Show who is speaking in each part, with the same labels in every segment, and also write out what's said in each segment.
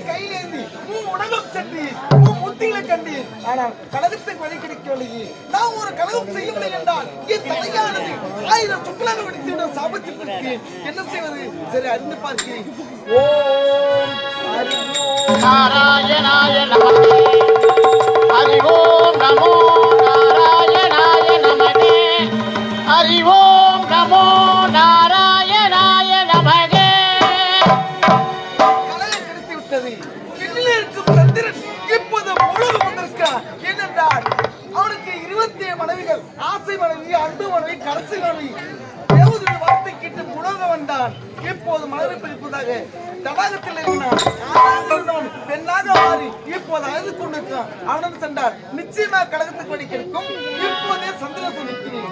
Speaker 1: கையிலேந்தி உலகம் சென்று முத்திகளை கண்டு ஆனால் கழகத்தை வழி கிடைக்கவில்லை. நான் ஒரு கழகம் செய்யவில்லை என்றால் என் தலையானது 1000 சுக்கலாக வெடித்துவிட சாபத்திற்கு என்ன செய்வது? சரி, அறிந்து பார்க்கிறேன். ஓம்
Speaker 2: நாராயணாய நமதே. ஹரி ஓம் நமோ நாராயணாய நமதே. ஹரி ஓம் நமோ நாராயணாய நமதே.
Speaker 1: கலையை கிடைத்து விட்டது. என்னில் இருக்கும் சந்திரன் இப்போது முழுக வந்திருக்கான். ஏனென்றால் அவனுக்கு 27 மனைவிகள், ஆசை மனைவி, அன்பு மனைவி, கடைசி மனைவி. தேவதுடைய வார்த்தை கேட்டு முழுக வந்தான். இப்போது மலரை பிரிப்பதாக தடாகத்தில் இருந்தான். பெண்ணாக மாறி இப்போது அழுது கொண்டிருக்கான். அவனும் சென்றார். நிச்சயமாக கழகத்துக்கு வழி கிடைக்கும். இப்போதே சந்திரன் சொல்லிக்கிறேன்.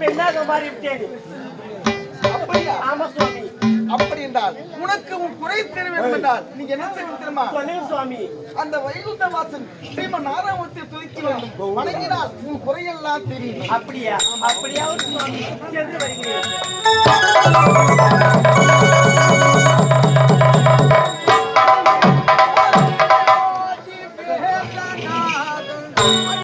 Speaker 3: பெண்ணாக மாறிவிட்டேன்.
Speaker 1: அப்படியா?
Speaker 3: ஆமா சுவாமி.
Speaker 1: அப்படி என்றால் உனக்கு உன் குறை தெரிய வேண்டும் என்றால் நீ என்ன செய்ய தெரியுமா?
Speaker 3: சுவாமி,
Speaker 1: அந்த வைகுண்ட வாசன் ஸ்ரீமன் நாராயணத்தை துதிக்க வேண்டும். வணங்கினால் உன் குறையெல்லாம் தெரியும்.
Speaker 3: அப்படியா? அப்படியாவது சுவாமி சென்று வருகிறேன்.